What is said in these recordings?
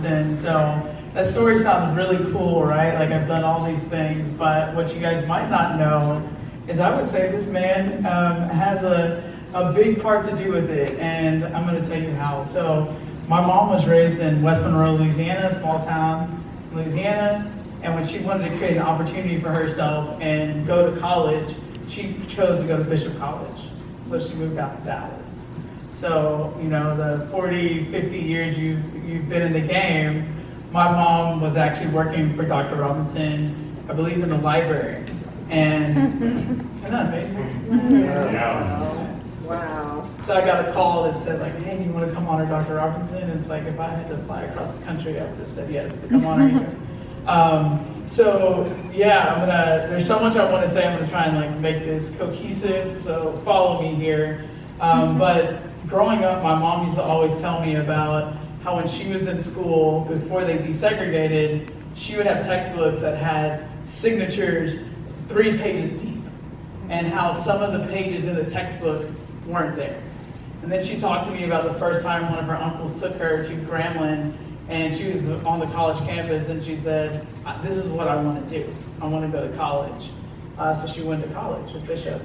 Robinson. So that story sounds really cool, right? Like I've done all these things, but what you guys might not know is I would say this man has a big part to do with it, and I'm going to tell you how. So my mom was raised in West Monroe, Louisiana, small town, Louisiana, and when she wanted to create an opportunity for herself and go to college, she chose to go to Bishop College. So she moved out to Dallas. So, you know, the 40, 50 years you've been in the game, my mom was actually working for Dr. Robinson, I believe in the library. And isn't that amazing? Yeah. Wow. So I got a call that said like, hey, you want to come honor Dr. Robinson? And it's like, if I had to fly across the country, I would have said yes to come honor you. So yeah, there's so much I want to say. I'm gonna try and like make this cohesive, so follow me here. But growing up, my mom used to always tell me about how when she was in school, before they desegregated, she would have textbooks that had signatures 3 pages deep, and how some of the pages in the textbook weren't there. And then she talked to me about the first time one of her uncles took her to Grambling, and she was on the college campus, and she said, this is what I want to do. I want to go to college. So she went to college at Bishop.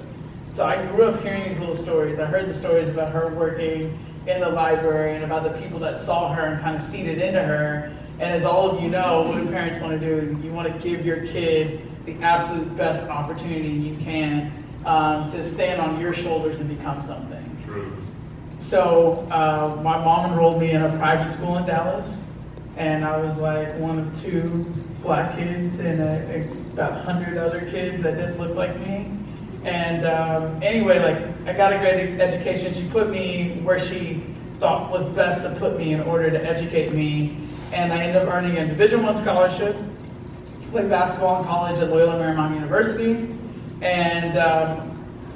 So I grew up hearing these little stories. I heard the stories about her working in the library and about the people that saw her and kind of seeded into her. And as all of you know, what do parents want to do? You want to give your kid the absolute best opportunity you can to stand on your shoulders and become something. True. So my mom enrolled me in a private school in Dallas. And I was like one of 2 black kids and about 100 other kids that didn't look like me. And anyway, like I got a great education. She put me where she thought was best to put me in order to educate me. And I ended up earning a Division I scholarship, played basketball in college at Loyola Marymount University. And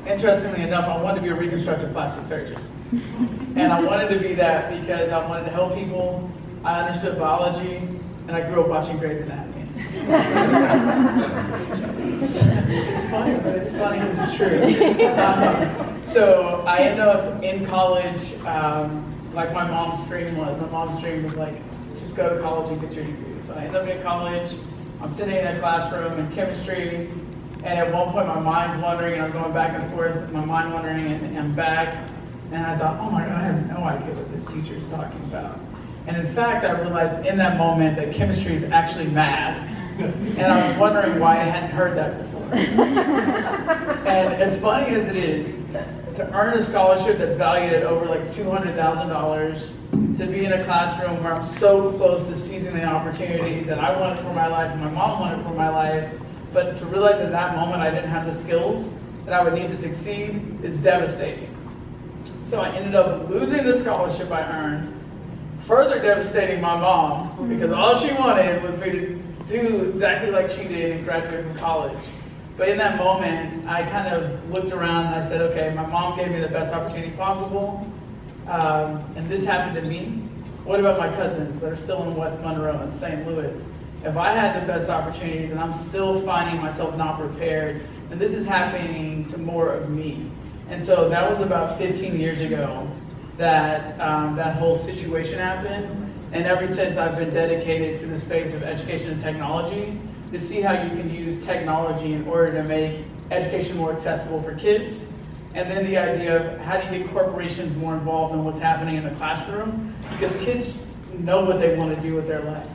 interestingly enough, I wanted to be a reconstructive plastic surgeon. And I wanted to be that because I wanted to help people. I understood biology, and I grew up watching Grey's Anatomy. It's funny, but it's funny because it's true. So I ended up in college, like my mom's dream was. My mom's dream was like, just go to college and get your degree. So I ended up in college. I'm sitting in a classroom in chemistry, and at one point my mind's wandering, and I'm going back and forth, my mind wandering, and I'm back. And I thought, oh my God, I have no idea what this teacher is talking about. And in fact, I realized in that moment that chemistry is actually math. And I was wondering why I hadn't heard that before. And as funny as it is, to earn a scholarship that's valued at over like $200,000, to be in a classroom where I'm so close to seizing the opportunities that I wanted for my life and my mom wanted for my life, but to realize at that moment I didn't have the skills that I would need to succeed is devastating. So I ended up losing the scholarship I earned, further devastating my mom, because all she wanted was me to do exactly like she did and graduate from college. But in that moment, I kind of looked around and I said, okay, my mom gave me the best opportunity possible, and this happened to me. What about my cousins that are still in West Monroe and St. Louis? If I had the best opportunities and I'm still finding myself not prepared, then this is happening to more of me. And so that was about 15 years ago that that whole situation happened. And ever since, I've been dedicated to the space of education and technology to see how you can use technology in order to make education more accessible for kids. And then the idea of how do you get corporations more involved in what's happening in the classroom? Because kids know what they want to do with their life.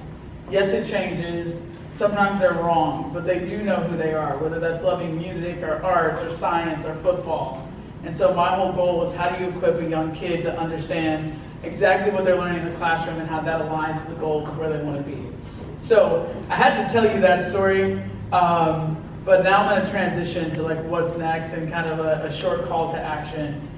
Yes, it changes. Sometimes they're wrong, but they do know who they are, whether that's loving music or arts or science or football. And so my whole goal was how do you equip a young kid to understand exactly what they're learning in the classroom and how that aligns with the goals of where they want to be. So I had to tell you that story, but now I'm going to transition to like what's next and kind of a short call to action.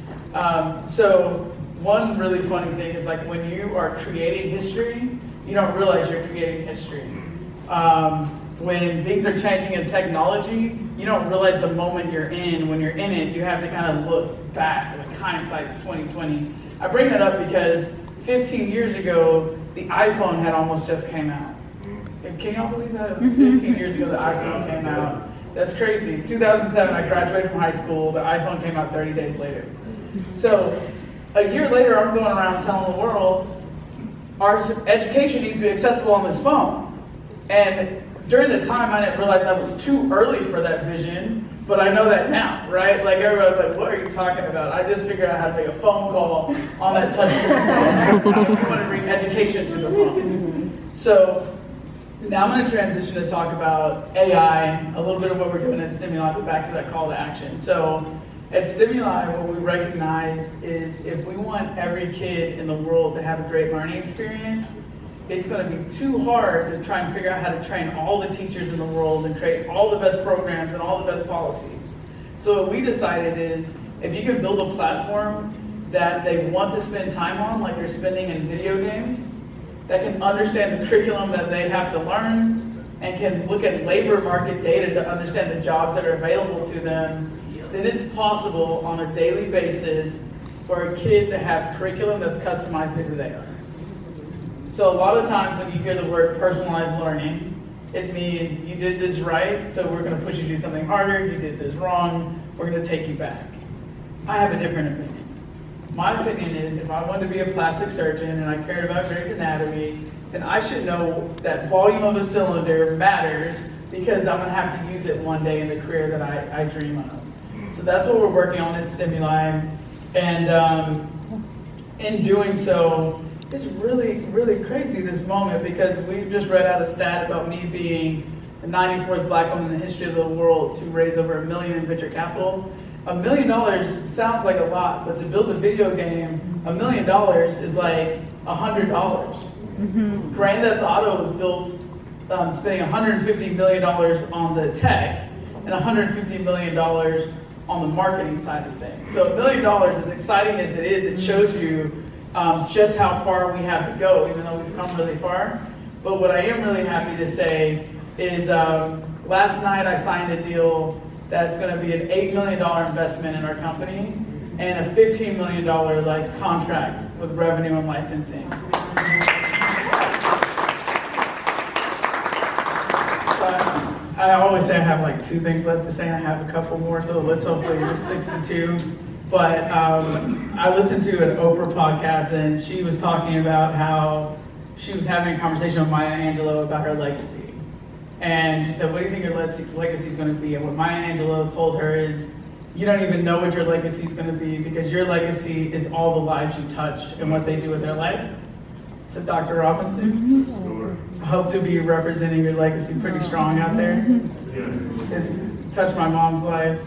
So one really funny thing is like when you are creating history, you don't realize you're creating history. When things are changing in technology, you don't realize the moment you're in. When you're in it, you have to kind of look back, like hindsight's 2020. I bring that up because 15 years ago, the iPhone had almost just came out. Can y'all believe that? It was 15 years ago the iPhone came out. That's crazy. 2007, I graduated from high school. The iPhone came out 30 days later. So a year later, I'm going around telling the world, our education needs to be accessible on this phone. And during the time, I didn't realize I was too early for that vision, but I know that now, right? Like everybody's like, what are you talking about? I just figured out how to make a phone call on that touchscreen phone. We want to bring education to the phone. So now I'm going to transition to talk about AI, a little bit of what we're doing at Stimuli, but back to that call to action. So at Stimuli, what we recognized is if we want every kid in the world to have a great learning experience, it's going to be too hard to try and figure out how to train all the teachers in the world and create all the best programs and all the best policies. So what we decided is, if you can build a platform that they want to spend time on, like they're spending in video games, that can understand the curriculum that they have to learn, and can look at labor market data to understand the jobs that are available to them, then it's possible on a daily basis for a kid to have curriculum that's customized to who they are. So a lot of times when you hear the word personalized learning, it means you did this right, so we're going to push you to do something harder. You did this wrong, we're going to take you back. I have a different opinion. My opinion is, if I wanted to be a plastic surgeon and I cared about Grey's Anatomy, then I should know that volume of a cylinder matters, because I'm going to have to use it one day in the career that I dream of. So that's what we're working on at Stimuli. And in doing so, it's really, really crazy this moment, because we just read out a stat about me being the 94th black woman in the history of the world to raise over $1 million in venture capital. $1 million sounds like a lot, but to build a video game, $1 million is like $100. Grand Theft Auto was built spending $150 million on the tech and $150 million on the marketing side of things. So $1 million, as exciting as it is, it shows you just how far we have to go, even though we've come really far. But what I am really happy to say is last night I signed a deal that's going to be an $8 million investment in our company and a $15 million contract with revenue and licensing. I always say I have like 2 things left to say, and I have a couple more, so let's hopefully this sticks to 2. But I listened to an Oprah podcast, and she was talking about how she was having a conversation with Maya Angelou about her legacy. And she said, what do you think your legacy is going to be? And what Maya Angelou told her is, you don't even know what your legacy is going to be, because your legacy is all the lives you touch and what they do with their life. So Dr. Robinson, I hope to be representing your legacy pretty strong out there. It's touched my mom's life,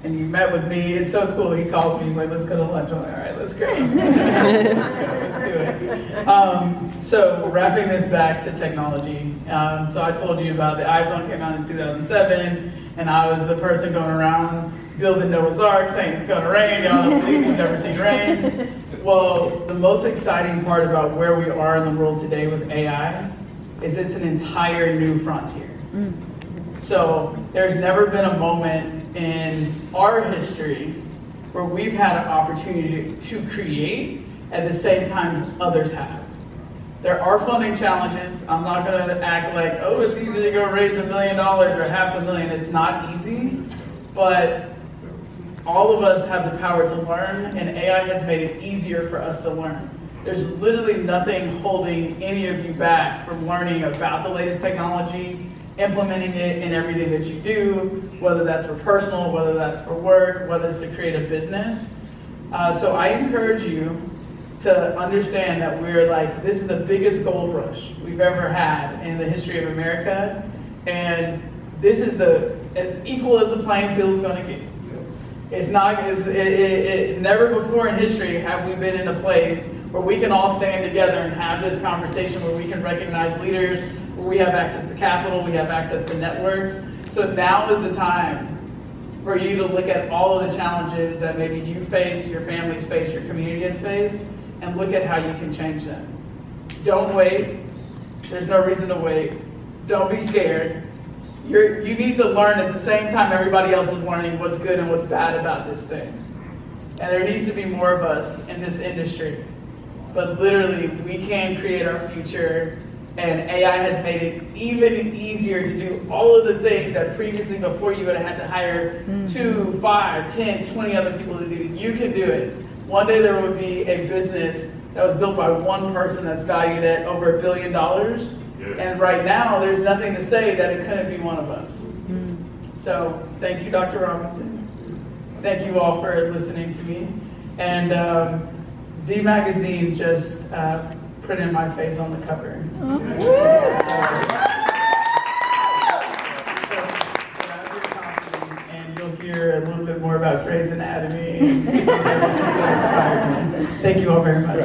and you met with me. It's so cool. He calls me, he's like, let's go to lunch. I'm like, all right, let's go. Let's do it. So wrapping this back to technology. So I told you about the iPhone came out in 2007, and I was the person going around building Noah's Ark, saying it's going to rain. Y'all don't believe you've never seen rain. Well, the most exciting part about where we are in the world today with AI is it's an entire new frontier. So there's never been a moment in our history where we've had an opportunity to create at the same time others have. There are funding challenges. I'm not going to act like, oh, it's easy to go raise $1 million or $500,000. It's not easy, but all of us have the power to learn, and AI has made it easier for us to learn. There's literally nothing holding any of you back from learning about the latest technology, implementing it in everything that you do, whether that's for personal, whether that's for work, whether it's to create a business. So I encourage you to understand that this is the biggest gold rush we've ever had in the history of America, and this is as equal as the playing field's going to get. It's not, never before in history have we been in a place where we can all stand together and have this conversation, where we can recognize leaders, where we have access to capital, we have access to networks. So now is the time for you to look at all of the challenges that maybe you face, your families face, your community has faced, and look at how you can change them. Don't wait. There's no reason to wait. Don't be scared. You need to learn at the same time everybody else is learning what's good and what's bad about this thing. And there needs to be more of us in this industry. But literally, we can create our future, and AI has made it even easier to do all of the things that previously, before you would have had to hire 2, 5, 10, 20 other people to do. You can do it. One day there will be a business that was built by one person that's valued at over $1 billion. And right now, there's nothing to say that it couldn't be one of us. So thank you, Dr. Robinson. Thank you all for listening to me. And D Magazine just printed my face on the cover. And you'll hear a little bit more about Grey's Anatomy and some of the things that inspired me. Thank you all very much.